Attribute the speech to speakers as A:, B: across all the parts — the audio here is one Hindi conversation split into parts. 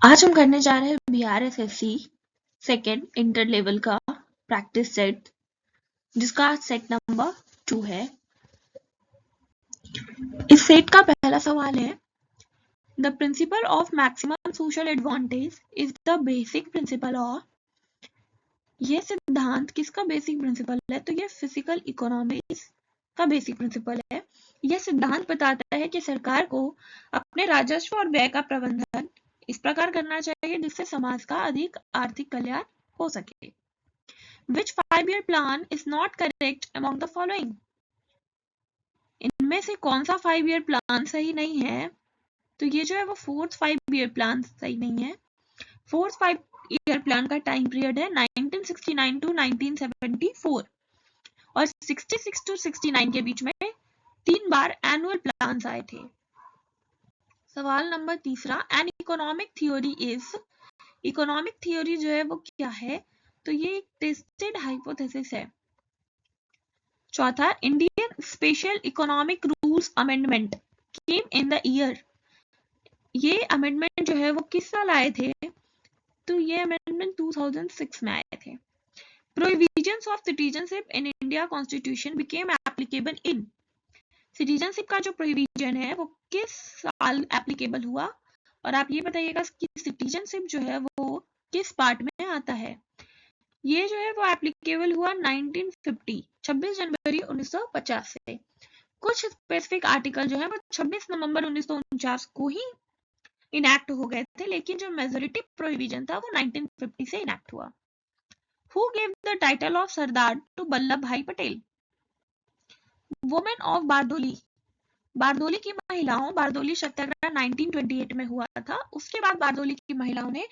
A: आज हम करने जा रहे हैं BRSSC सेकेंड इंटर लेवल का प्रैक्टिस सेट, जिसका सेट नंबर 2 है। इस सेट का पहला सवाल है, the principle of maximum social advantage is the basic principle of. ये सिद्धांत किसका बेसिक प्रिंसिपल है? तो ये फिजिकल इकोनॉमिक्स का बेसिक प्रिंसिपल है। यह सिद्धांत बताता है कि सरकार को अपने राजस्व और व्यय का प्रबंधन इस प्रकार करना चाहिए जिससे समाज का अधिक आर्थिक कल्याण हो सके। Which 5-year plan is not correct among the following? इनमें से कौन सा 5-year प्लान सही नहीं है? तो ये जो है वो 4th 5-year प्लान सही नहीं है। 4th 5-year प्लान का टाइम पीरियड है 1969 to 1974 और 66 to 69 के बीच में 3 बार एनुअल प्लान्स आए थे। सवाल नंबर तीसरा, an economic theory is. Economic theory जो है वो क्या है? तो ये एक टेस्टेड हाइपोथेसिस है। चौथा, Indian special economic rules amendment came in the year. ये अमेंडमेंट जो है वो किस साल आए थे? तो ये अमेंडमेंट 2006 में आए थे। Provisions of citizenship in India constitution became applicable in. Citizenship का जो प्रोविजन है वो किस साल एप्लीकेबल हुआ? और आप ये बताइएगा कि सिटीजनशिप जो है वो किस पार्ट में आता है। ये जो है वो एप्लीकेबल हुआ 1950 26 जनवरी 1950 से। कुछ स्पेसिफिक आर्टिकल जो है वो 26 नवंबर 1949 को ही इनैक्ट हो गए थे, लेकिन जो मेजोरिटी प्रोविजन था वो 1950 से इनैक्ट हुआ। Who gave the title of Sardar to Vallabhbhai Patel? Women of Bardoli. Bardoli की महिलाओं, बारदोली सत्याग्रह 1928 में हुआ था। उसके बाद बारदोली की महिलाओं ने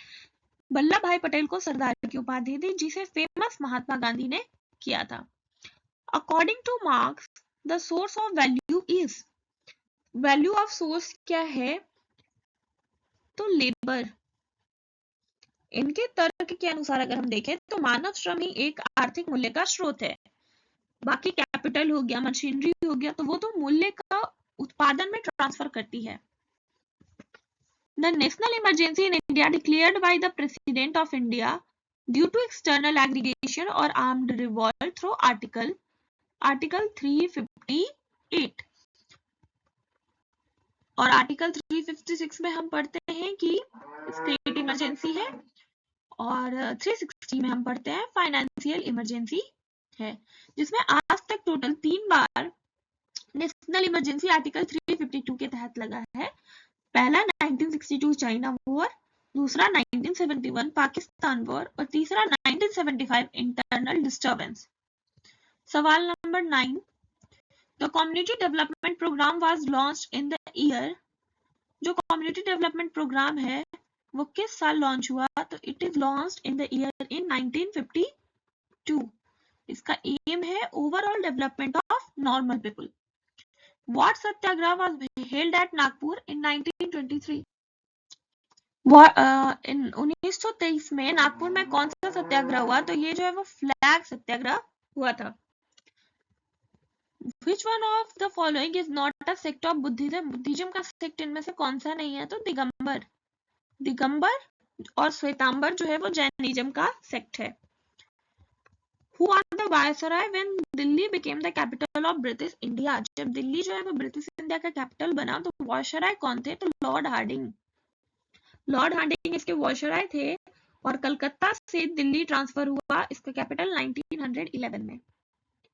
A: वल्लभ भाई पटेल को सरदार की उपाधि दी, जिसे फेमस महात्मा गांधी ने किया था। According two marks the source of value is. Value of source क्या है? तो लेबर। इनके तर्क के अनुसार अगर हम देखें तो मानव श्रम ही एक आर्थिक मूल्य का स्रोत है। बाकी कैपिटल हो गया, मशीनरी हो गया, तो वो तो मूल्य का उत्पादन में ट्रांसफर करती है। The national emergency in India declared by the president of India due to external aggregation और आर्म्ड रिवॉल्ट थ्रू आर्टिकल 358 और आर्टिकल 356 में हम पढ़ते हैं कि स्टेट इमरजेंसी है और 360 में हम पढ़ते हैं फाइनेंशियल इमरजेंसी है, जिसमें आज तक टोटल 3 बार नेशनल इमरजेंसी आर्टिकल 352 के तहत लगा है। पहला 1962 चाइना वॉर, दूसरा 1971 पाकिस्तान वॉर और तीसरा 1975 इंटरनल डिस्टर्बेंस। सवाल number 9, the community development programme was launched in the year. जो कम्युनिटी डेवलपमेंट प्रोग्राम है वो किस साल लॉन्च हुआ? तो it is launched in the year in 1952। इसका एम है overall development of normal people. What satyagraha was held at Nagpur in 1923? In 1923 में नागपुर में कौन सा सत्याग्रह हुआ? तो ये जो है वो फ्लैग सत्याग्रह हुआ था। Which one of the following is not a sect of Buddhism? Buddhism का सेक्ट इनमें से कौन सा नहीं है? तो दिगंबर। दिगंबर और श्वेतांबर जो है वो जैनिज्म का सेक्ट है। Who are the viceroy when Delhi became the capital of British India? जब दिल्ली जो है वो ब्रिटिश इंडिया का कैपिटल बना तो वायसराय कौन थे? तो लॉर्ड हार्डिंग। लॉर्ड हार्डिंग इसके वायसराय थे और कलकत्ता से दिल्ली ट्रांसफर हुआ इसका कैपिटल 1911 में।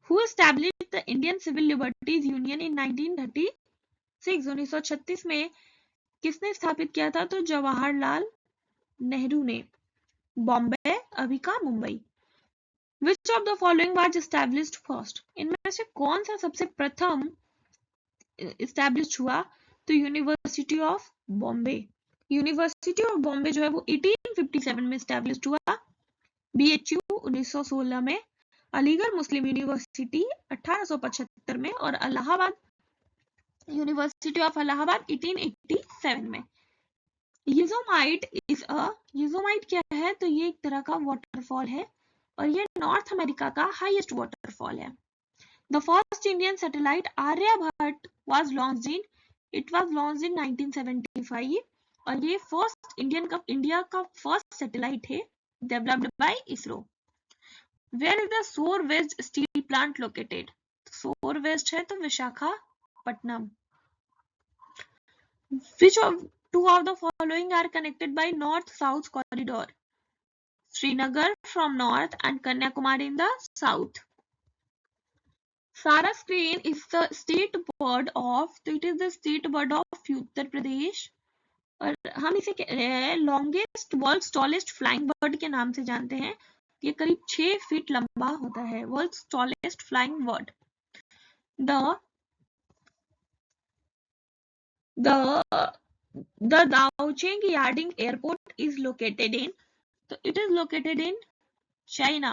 A: Who established the Indian Civil Liberties Union in 1936? 1936 में किसने स्थापित किया था? तो जवाहरलाल नेहरू ने। बॉम्बे अभी का Mumbai. Which of the following was established first? इनमें से कौन सा सबसे प्रथम established हुआ? तो university of Bombay. University of Bombay जो है वो 1857 में established हुआ। BHU 1916 में, अलीगढ़ मुस्लिम यूनिवर्सिटी 1875 में और इलाहाबाद यूनिवर्सिटी ऑफ इलाहाबाद 1887 में। यूजोमाइट क्या है? तो ये एक तरह का वाटरफॉल है और ये नॉर्थ अमेरिका का हाईएस्ट वाटरफॉल है। The first Indian satellite Aryabhata was launched in 1975 और ये इंडिया का फर्स्ट सैटेलाइट है developed by ISRO. Where is the sore west steel plant located? Sore west है तो Visakhapatnam. Which of two of the following are connected by north-south corridor? Srinagar from north and Kanyakumari in the south. Sara Crane is the state bird of, तो it is the state bird of उत्तर प्रदेश, और हम इसे longest world's tallest flying bird के नाम से जानते हैं। ये करीब 6 फीट लंबा होता है, world's tallest flying bird. The Daocheng Yading Airport is located in, तो it is located in China,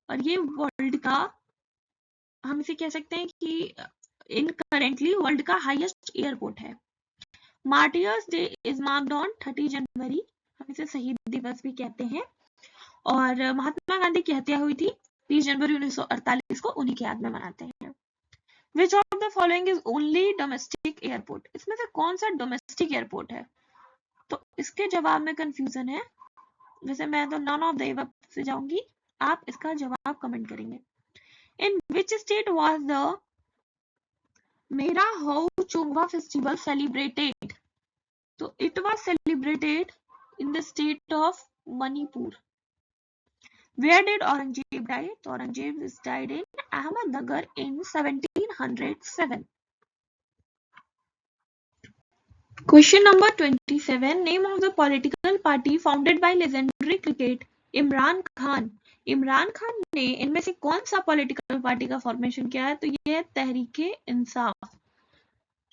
A: और ये वर्ल्ड का, हम इसे कह सकते हैं कि इन करेंटली वर्ल्ड का हाईएस्ट एयरपोर्ट है। Martyrs day is marked on 30 जनवरी, हम इसे शहीद दिवस भी कहते हैं, और महात्मा गांधी की हत्या हुई थी 30 जनवरी 1948 को, उन्हीं की याद में मनाते हैं। Which of the following is only domestic airport? इसमें से कौन सा डोमेस्टिक एयरपोर्ट है? तो इसके जवाब में कंफ्यूजन है, वैसे मैं तो नॉन ऑफ द एबव से जाऊंगी, आप इसका जवाब कमेंट करेंगे। In which state was the Mera Hau Chungwa festival celebrated? So it was celebrated in the state of Manipur. Where did Aurangzeb die? So Aurangzeb died in Ahmednagar in 1707. Question number 27. Name of the political party founded by legendary cricket Imran Khan. Imran Khan ने इनमें से कौन सा पॉलिटिकल पार्टी का फॉर्मेशन किया है? तो ये है Tehreek-e-Insaf.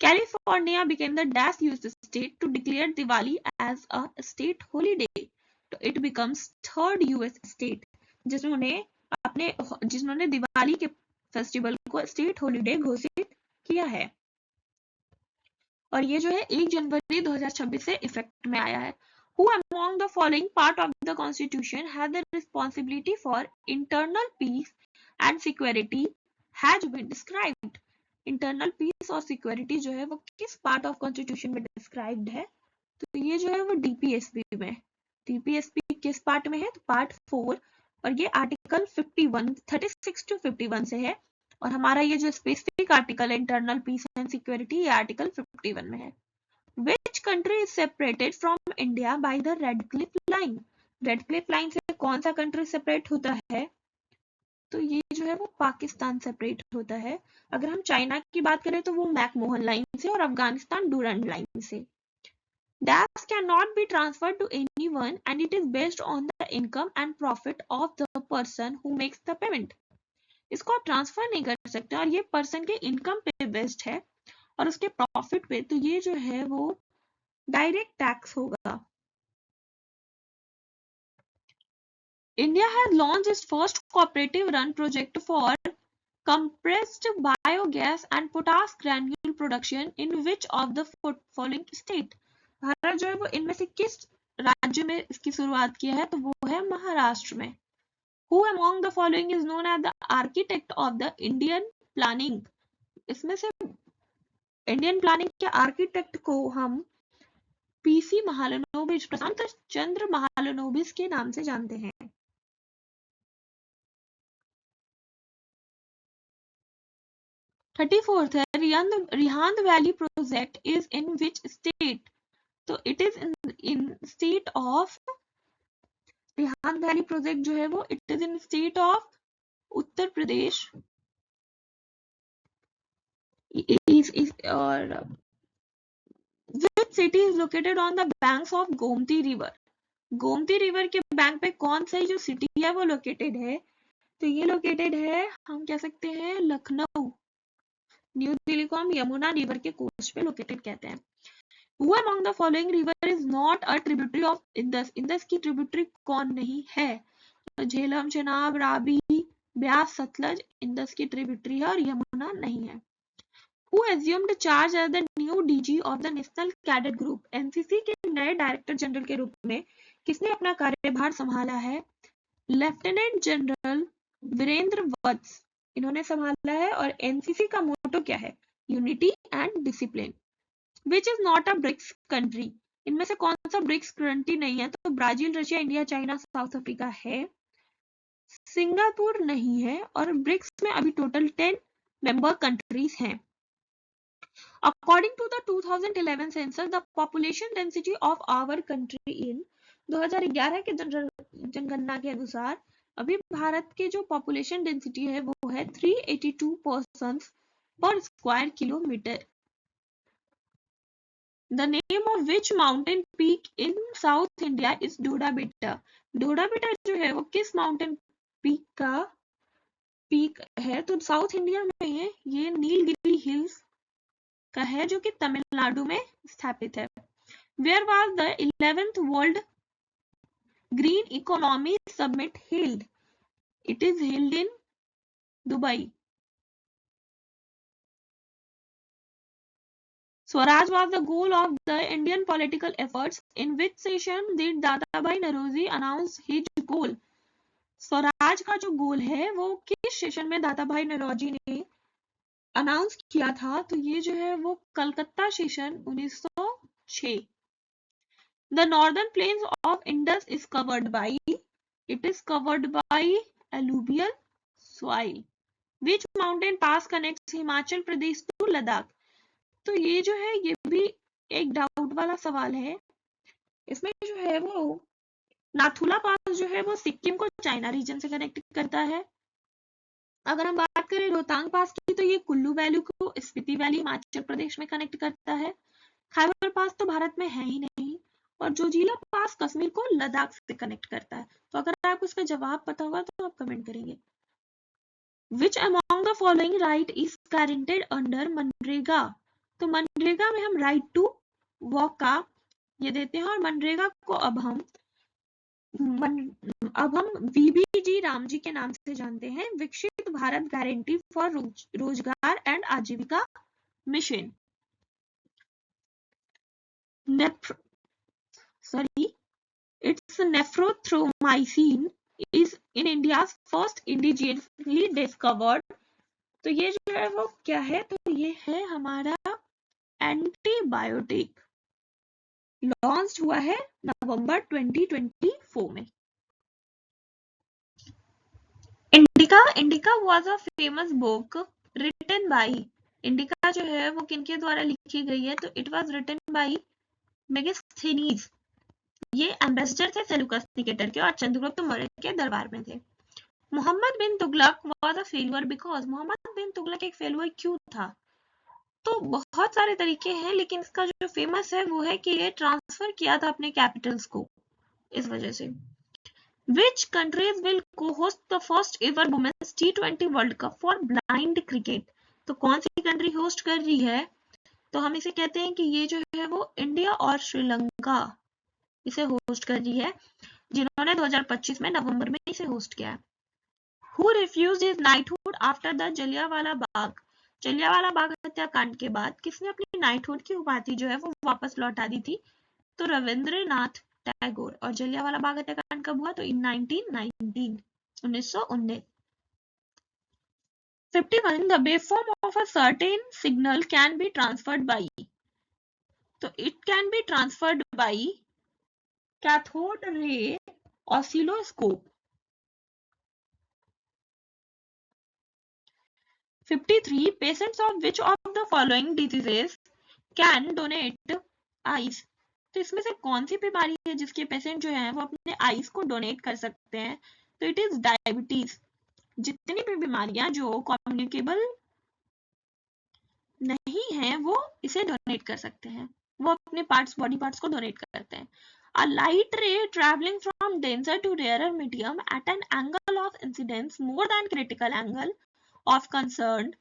A: California became the dash US state to declare Diwali as a state holiday. तो it becomes third US state जिन्होंने दिवाली के फेस्टिवल को स्टेट हॉलिडे घोषित किया है, और ये जो है 1 जनवरी 2026 से इफेक्ट में आया है। Who among the following part of the Constitution has the responsibility for internal peace and security has been described? Internal peace और सिक्योरिटी जो है वो किस पार्ट ऑफ कॉन्स्टिट्यूशन में डिस्क्राइब्ड है? तो ये जो है वो डीपीएसपी में। डीपीएसपी किस पार्ट में है? तो पार्ट 4, और ये आर्टिकल 36 to 51 से है, और हमारा ये जो स्पेसिफिक आर्टिकल है इंटरनल पीस एंड सिक्योरिटी, ये आर्टिकल 51 में है। Which country is separated from India by the Red Cliff Line? Red Cliff line से कौन सा कंट्री सेपरेट होता है? तो ये जो है वो पाकिस्तान सेपरेट होता है। अगर हम चाइना की बात करें तो वो मैकमोहन लाइन से, और अफगानिस्तान डूरंड लाइन से। Tax cannot be transferred to anyone and it is based on the income and profit of the person who makes the payment. इसको आप ट्रांसफर नहीं कर सकते, और ये पर्सन के इनकम पे बेस्ड है और उसके प्रॉफिट पे, तो ये जो है वो डायरेक्ट टैक्स होगा। India has launched its first cooperative run project for compressed biogas and potash granule production in which of the following state? Bharat जो है वो इनमें से किस राज्य में इसकी शुरुआत किया है? तो वो है महाराष्ट्र में। Who among the following is known as the architect of the Indian planning? इसमें से इंडियन प्लानिंग के आर्किटेक्ट को हम पीसी महालनोबिस, प्रशांत चंद्र महालनोबिस के नाम से जानते हैं। 34th है Rihand valley project is in which state? तो it is in state of, Rihand valley project जो है वो it is in state of Uttar Pradesh, और which city is located on the banks of Gomti river? Gomti river के बैंक पे कौन सा जो सिटी है वो लोकेटेड है? तो ये लोकेटेड है, हम कह सकते हैं लखनऊ। न्यू दिल्ली को हम यमुना रिवर के कोस्ट पे लोकेटेड कहते हैं। Who among the following river is not a tributary of Indus? Indus की ट्रिब्यूटरी कौन नहीं है? तो झेलम, चेनाब, रावी, ब्यास, सतलज इंदस की ट्रिब्यूटरी है और यमुना नहीं है। Who assumed charge as the new DG of the National Cadet Group? NCC के नए डायरेक्टर जनरल के रूप में किसने अपना कार्यभार संभाला है? लेफ्टिनेंट जनरल वीरेंद्र वत्स, इन्होंने संभाला है, और एनसीसी का मोटो क्या है? Unity and discipline. Which is not a BRICS country? इनमें से कौन सा ब्रिक्स करंटली नहीं है? तो Brazil, Russia, India, China, south Africa है। सिंगापुर नहीं है, और ब्रिक्स में अभी टोटल 10 मेंबर कंट्रीज हैं। According to the 2011 census, the population density of our country in 2011 के जनगणना के अनुसार अभी भारत के जो पॉपुलेशन डेंसिटी है वो है 382 persons per square kilometer. The name of which mountain peak in South India is Doda Betta. Doda Betta जो है वो किस माउंटेन पीक का पीक है? तो साउथ इंडिया में है, ये नीलगिरी हिल्स का है जो कि तमिलनाडु में स्थापित है। Where was the 11th World Green Economy Summit held? It is held in Dubai. Swaraj was the goal of the Indian political efforts. In which session did Dadabhai Naoroji announce his goal? Swaraj का जो गोल है वो किस सेशन में दादाभाई नौरोजी ने अनाउंस किया था? तो ये जो है वो Calcutta session 1906। The northern plains of Indus is covered by, it is covered by alluvial soil. Which mountain pass connects Himachal Pradesh to Ladakh? तो ये जो है ये भी एक डाउट वाला सवाल है। इसमें जो है वो नाथुला पास जो है वो सिक्किम को चाइना रीजन से कनेक्ट करता है। अगर हम बात करें रोहतांग पास की तो ये कुल्लू वैली को स्पीति वैली हिमाचल प्रदेश में कनेक्ट करता है। खैबर पास तो भारत में है ही नहीं, और जोजिला पास कश्मीर को लद्दाख से कनेक्ट करता है। तो अगर आपको इसका जवाब पता होगा तो आप कमेंट करेंगे। Which among the following right is guaranteed under MNREGA? तो मनरेगा में हम राइट टू वॉक का ये देते हैं, और मनरेगा को अब हम वीबीजी रामजी के नाम से जानते हैं, विकसित भारत गारंटी फॉर रोजगार एंड आजीविका mission. It's nephrothromycin is in India's first indigenously discovered. तो ये जो है वो क्या है? तो ये है हमारा एंटीबायोटिक, लॉन्च हुआ है नवंबर 2024 में। Indica was a famous book written by, indica जो है वो किनके द्वारा लिखी गई है? तो it was written by मेगास्थेनीज। ये एम्बेसडर थे सेल्यूकस निकेटर के और चंद्रगुप्त मौर्य के दरबार में थे। Mohammad bin Tughlaq was a failure because, Mohammad bin Tughlaq एक फेलियर क्यों था? तो बहुत सारे तरीके हैं, लेकिन इसका जो फेमस है वो है कि ये ट्रांसफर किया था अपने कैपिटल्स को, इस वजह से। Which countries will co-host the first ever women's T20 World Cup for blind cricket? तो कौन सी कंट्री होस्ट कर रही है? तो हम इसे कहते हैं कि ये जो है वो इंडिया और श्रीलंका इसे होस्ट कर रही है, जिन्होंने 2025 में नवंबर में इसे होस्ट किया है। Who refused his knighthood after the Jallianwala Bagh? Jallianwala Bagh हत्याकांड के बाद किसने अपनी नाइटहुड की उपाधि जो है वो वापस लौटा दी थी? तो रविंद्रनाथ टैगोर। और जलियांवाला बाग हत्याकांड कब हुआ? तो इन 1919। 51. The waveform of a certain signal can be transferred by, तो it can be transferred by cathode ray oscilloscope. 53. Patients of which of the following diseases can donate eyes? तो इसमें से कौन सी बीमारी है जिसके पेशेंट जो है वो अपने आईज को डोनेट कर सकते हैं? तो इट इज डायबिटीज। जितनी भी बीमारियां जो कम्युनिकेबल नहीं है वो इसे डोनेट कर सकते हैं, वो अपने पार्ट्स, बॉडी पार्ट्स को डोनेट करते हैं। A light ray traveling from denser to rarer medium at an angle of incidence more than critical angle of concerned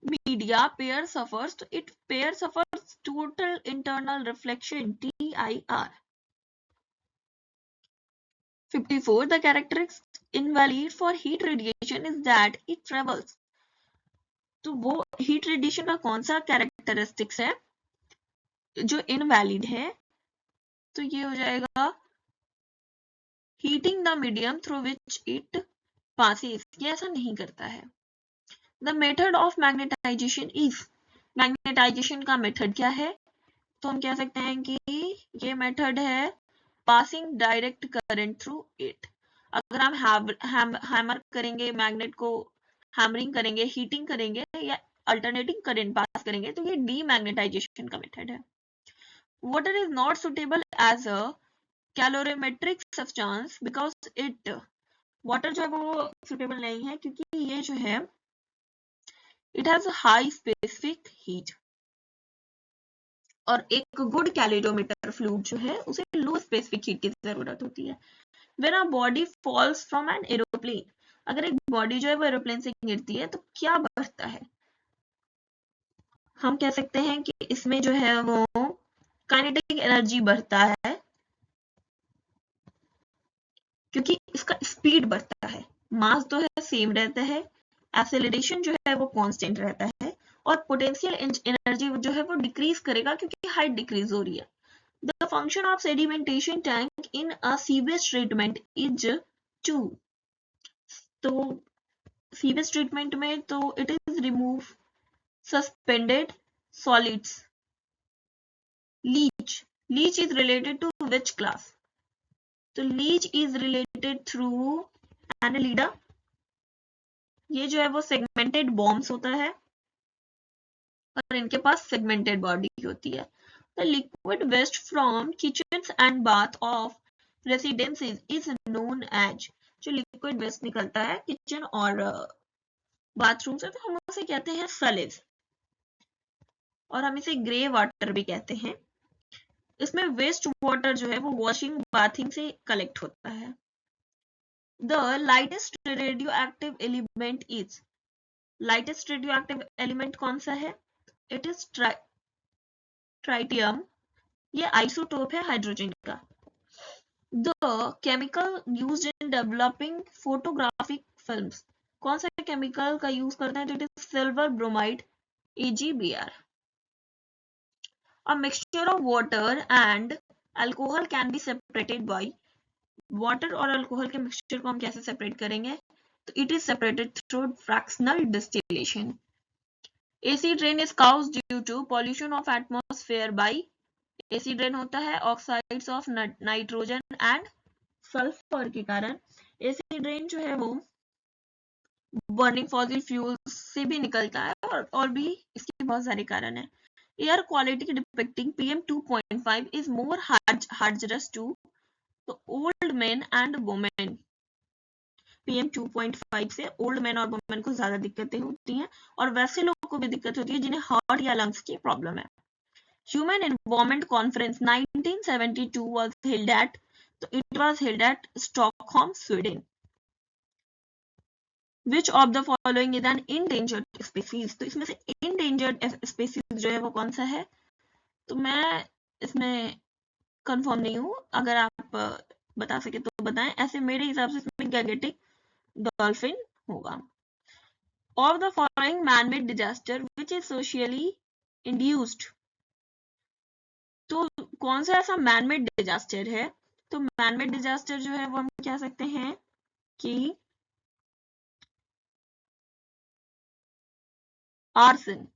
A: media pair suffers, it pair suffers total internal reflection TIR. 54. The characteristic invalid for heat radiation is that it travels. तो वो हीट रेडिएशन का कौन सा कैरेक्टरिस्टिक्स है जो इनवैलिड है? तो ये हो जाएगा heating the medium through which it passes, ये ऐसा नहीं करता है। The method of magnetisation is, magnetisation का मेथड क्या है? तो हम कह सकते हैं कि ये मेथड है passing direct current through it. अगर हम हैमर करेंगे, मैग्नेट को हैमरिंग करेंगे, हीटिंग करेंगे या अल्टरनेटिंग करंट पास करेंगे तो ये डीमैग्नेटाइजेशन का मेथड है। Water is not suitable as a calorimetric substance because it, water जो है वो सुटेबल नहीं है क्योंकि ये जो है it has high specific heat, और एक गुड कैलोरीमीटर फ्लूइड जो है उसे लो स्पेसिफिक हीट की जरूरत होती है। When a body falls from an aeroplane, अगर एक बॉडी जो है वो एरोप्लेन से गिरती है तो क्या बढ़ता है? हम कह सकते हैं कि इसमें जो है वो काइनेटिक एनर्जी बढ़ता है क्योंकि इसका स्पीड बढ़ता है। मास तो है सेम रहता है, एक्सेलरेशन जो है वो कांस्टेंट रहता है, और पोटेंशियल एनर्जी जो है वो डिक्रीज करेगा क्योंकि हाइट डिक्रीज हो रही है। The function of sedimentation tank in a sewage treatment is to, तो सीवेज ट्रीटमेंट में तो it is remove suspended solids. Leech is related to which class? तो leech is related through Annelida. ये जो है वो सेगमेंटेड बॉम्ब्स होता है और इनके पास सेगमेंटेड बॉडी होती है। The liquid waste from kitchens and bath of residences is known as, जो लिक्विड वेस्ट निकलता है किचन और बाथरूम से तो हम उसे कहते हैं सलेज, और हम इसे ग्रे वाटर भी कहते हैं। इसमें वेस्ट वाटर जो है वो वॉशिंग बाथिंग से कलेक्ट होता है। The lightest radio active element is, lightest radio active element कौन सा है? इट इज ट्राइटियम, ये आइसोटोप है हाइड्रोजन का। The chemical used in developing photographic films, कौन सा केमिकल का यूज करते हैं? तो it is silver bromide, AgBr। A mixture of water and alcohol can be separated by, water और अल्कोहल के मिक्सचर को हम कैसे सेपरेट करेंगे? तो it is separated through fractional distillation. Acid rain is caused due to pollution of atmosphere by, acid rain होता है oxides of nitrogen and sulphur के कारण। एसिड रेन जो है वो बर्निंग फॉसिल फ्यूल्स से भी निकलता है और भी इसके बहुत सारे कारण है। Air quality depicting PM2.5 is more hazardous to the old men and women। PM2.5 से ओल्ड मैन और वुमेन को ज्यादा दिक्कतें होती हैं और वैसे लोगों को भी दिक्कत होती है जिन्हें हार्ट या लंग्स की प्रॉब्लम है। Human environment conference 1972 was held at, तो it was held at Stockholm, Sweden। Which of the following is an endangered species? तो इसमें से endangered species जो है वो कौन सा है? तो मैं इसमें कंफर्म नहीं हूँ, अगर आप बता सके तो बताएं। ऐसे मेरे हिसाब से इसमें गैगेटिक डॉल्फिन होगा। Of the following man-made disaster which is socially induced, तो कौन सा ऐसा मैन-मेड डिजास्टर है? तो मैन-मेड डिजास्टर जो है वो हम कह सकते हैं कि आर्सन।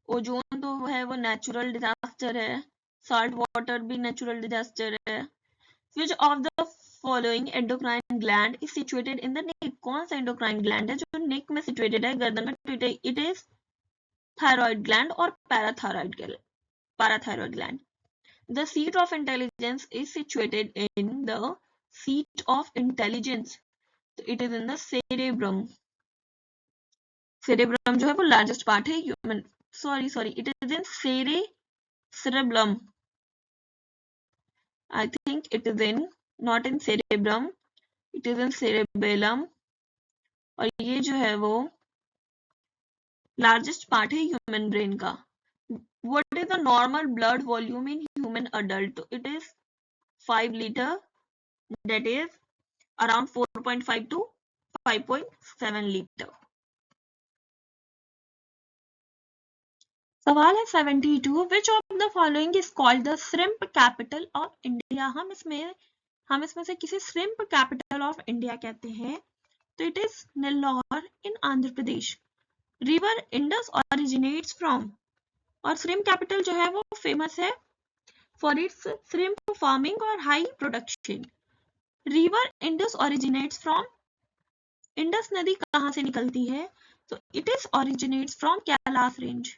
A: ओजोन तो है वो नेचुरल डिजास्टर है, सॉल्ट वाटर भी नेचुरल डिजास्टर है। Which of the following endocrine gland is situated in the neck? कौन सा endocrine gland है जो neck में situated है, गर्दन में? It is thyroid gland और parathyroid gland। The seat of intelligence is situated in the seat of intelligence, so it is in the cerebrum। cerebrum जो है वो largest part है human, sorry it is in cerebellum, I think it is in, not in cerebrum, it is in cerebellum, और ये जो है वो लार्जेस्ट पार्ट है ह्यूमन ब्रेन का। What is the normal blood volume in human adult? It is 5 liter, that is around 4.5 to 5.7 liter। सवाल है 72, which of the following is called the shrimp capital of India? हम इसमें से किसी shrimp capital of India कहते हैं, तो it is Nellore in Andhra Pradesh। River Indus originates from, और श्रिम्प कैपिटल जो है वो फेमस है फॉर इट्स श्रिम्प फार्मिंग और high production. River Indus originates from, Indus नदी कहाँ से निकलती है? तो it is originates from Kailash range.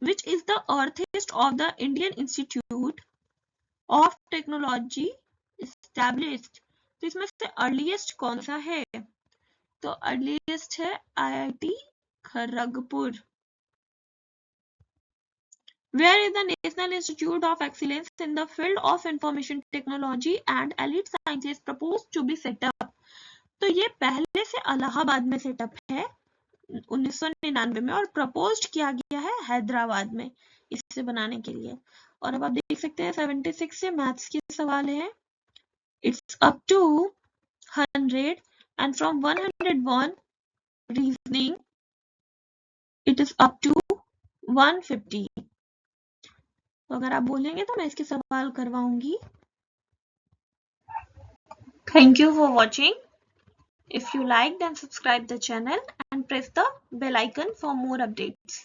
A: Which is the earliest of the Indian Institute of Technology established? तो इसमें से अर्लीस्ट कौन सा है? तो अर्लीस्ट है IIT Kharagpur. Where is the National Institute of Excellence in the field of information technology and elite sciences proposed to be set up? तो ये पहले से इलाहाबाद में सेटअप है 1999 में और प्रपोज्ड किया गया है हैदराबाद में इसे बनाने के लिए। और अब आप देख सकते हैं 76 से मैथ्स के सवाल है। It's up to 100 and from 101 reasoning it is up to 150। तो अगर आप बोलेंगे तो मैं इसके सवाल करवाऊंगी। Thank you for watching. If you liked, then subscribe the channel and press the bell icon for more updates.